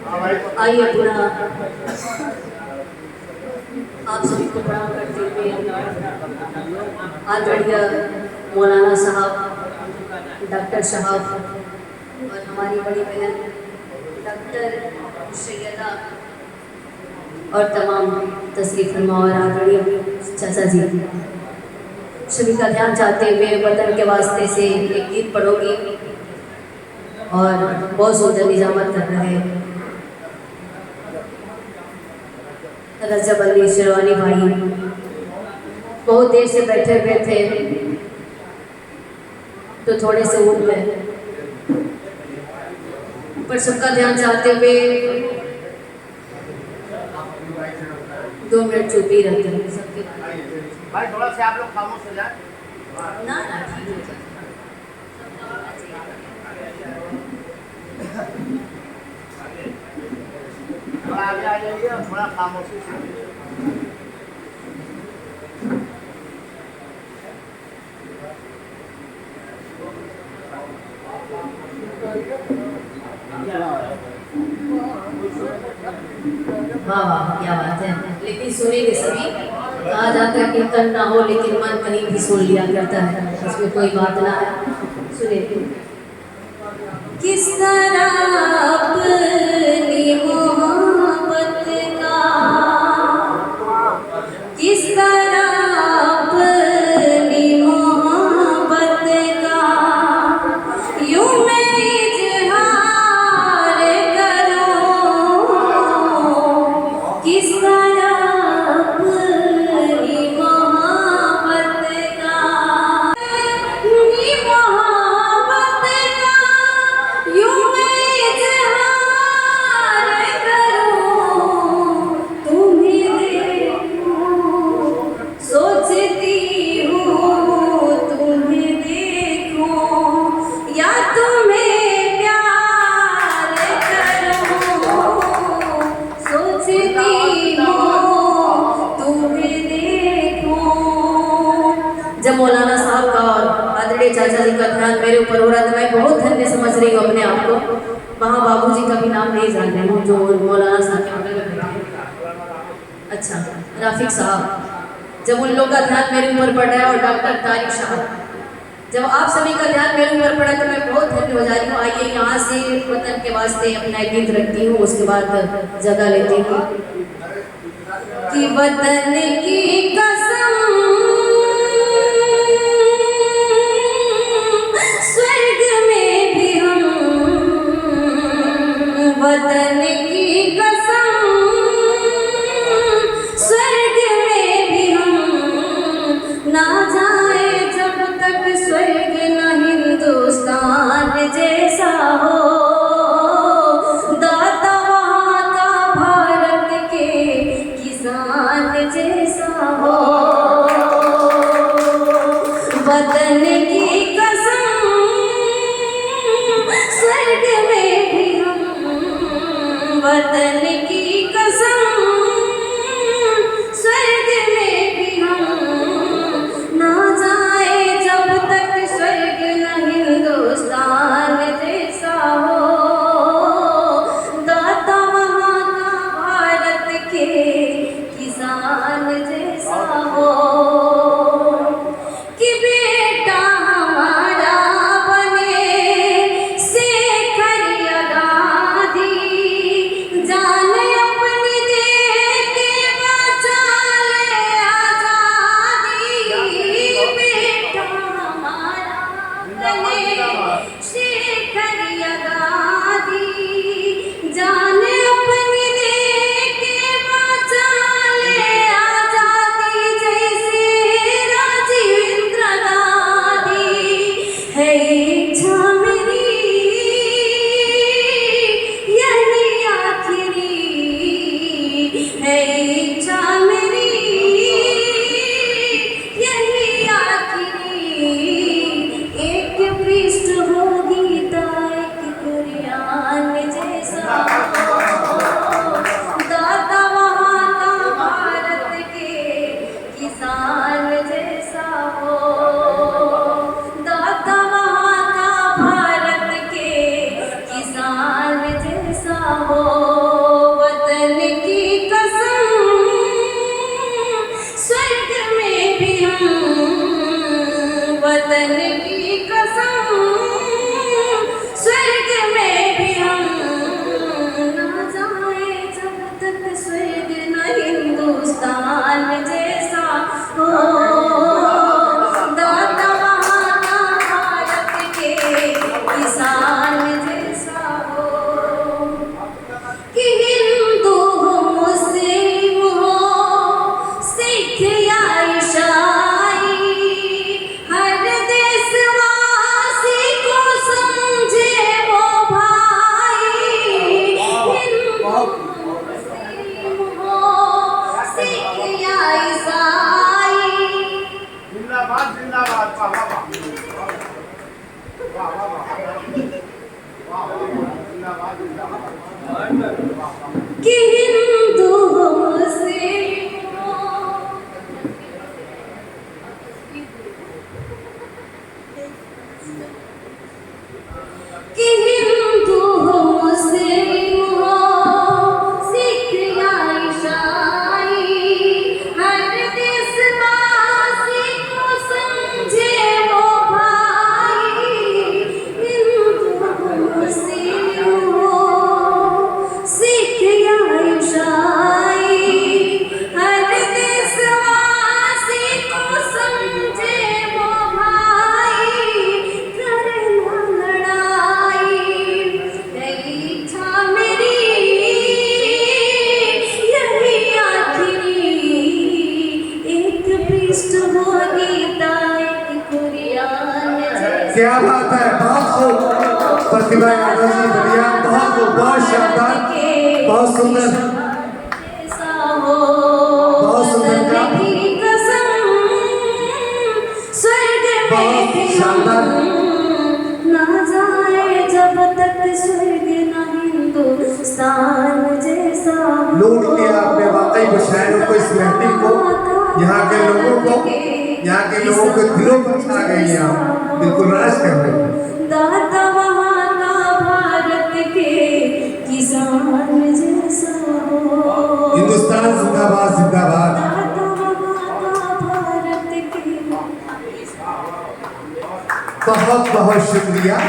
आइए पुनः आप सभी को प्रणाम करते हुए आदरणीय मौलाना साहब, डॉक्टर साहब और हमारी बड़ी बहन डॉक्टर सैयदा और तमाम तशरीफ फरमा और आदरणीय चाचा जी सभी का ध्यान चाहते हुए वतन के वास्ते से एक गीत पढ़ोगी और बहुत सुंदर निजामत कर रहे हैं रजब अली शेरवानी भाई। बहुत देर से बैठे हुए थे तो थोड़े से उठ गए, पर सबका ध्यान चाहते हुए 2 मिनट चुप ही रहते हैं सबके भाई। थोड़ा से आप लोग खामोश हो जाए ना ना ठीक है। थोड़ा आगे आ जाइए और थोड़ा खामोशी से। वाह वाह क्या बात है। लेकिन सुनेंगे सभी, कहा जाता है कीर्तन ना हो लेकिन मन कहीं भी सुन लिया करता है, इसमें कोई बात ना है। सुनिए किस तरह अपनी मोहब्बत का, किस तरह अपनी मोहब्बत का यूं मैं इजहार करूं, किस तरह अपनी मोहब्बत का, अपनी मोहब्बत का यूं मैं इजहार करूं, तुम्हें देखूं सोचती हूँ, तुम्हें देखूं या तुम्हें प्यार करूं, सोचती हूँ तुम्हें देखूं। जब मौलाना साहब का और आदरणीय चाचा जी का ध्यान मेरे ऊपर हो रहा था, मैं बहुत धन्य समझ रही हूँ अपने आप को। वहाँ बाबूजी का भी नाम नहीं जान रही हूँ जो मौलाना साहब के बगल में बैठे। अच्छा राफिक साहब, जब उन लोग का ध्यान मेरे ऊपर पड़ रहा है और डॉक्टर तारिक साहब, जब आप सभी का ध्यान मेरे ऊपर पड़ा तो मैं बहुत धन्य हो जा रही हूँ। आइए यहाँ से वतन के वास्ते अपना एक गीत रखती हूँ, उसके बाद जगह लेती हूँ कि वतन की कसम स्वर्ग में भी हम, वतन की कसम स्वर्ग में भी हम ना जाए जब तक स्वर्ग न हिंदुस्तान जैसा हो, दाता वहाँ का भारत के किसान जैसा हो, वतन की कसम स्वर्ग में भी हम, वतन की कसम स्वर्ग में भी हम ना जाए जब तक स्वर्ग न हिंदुस्तान जैसा हो, दाता वहाँ का भारत के किसान जैसा हो, कि बेटा हमारा बने शेखर या गांधी, जान वतन की कसम, स्वर्ग में भी हम ना जाए जब तक स्वर्ग न हिंदुस्तान जैसा हो। दाता वहाँ का भारत के किसान जैसा हो। कि हिंदू हो मुस्लिम हो सिख या ईसाई, हर देशवासी को समझे वो भाई। हिंदू हो मुस्लिम हो सिख या ईसाई, जिंदाबाद जिंदाबाद वाह वाह वाह वाह वाह जिंदाबाद जिंदाबाद कि हिंदू हो मुस्लिम हो। कि हिंदू हो मुस्लिम हो सिख या ईसाई, हर देशवासी को समझे वो भाई। हिंदू हो मुस्लिम हो सिख या ईसाई, हर देशवासी को समझे वो भाई। करना लड़ाई यही इच्छा मेरी, यही आखिरी एक पृष्ठ हो गीता एक कुरियान जैसा। क्या बात है, बहुत खूब प्रतिभा यादव जी, बढ़िया, बहुत खूब, बहुत शानदार, बहुत सुंदर, बहुत सुंदर काम, बहुत शानदार। ना जाए जब तक स्वर्ग न हिंदुस्तान जैसा हो। लूट लिया आपने वाकई वो शायरों को, इस महफिल को, यहाँ के लोगों को, यहाँ के लोगों के दिलों पर छा गई हैं आप, बिल्कुल राज कर रहे हैं। दाता वहाँ का भारत के किसान जैसा हो। हिंदुस्तान जिंदाबाद जिंदाबाद। दाता वहाँ का भारत के। बहुत बहुत शुक्रिया।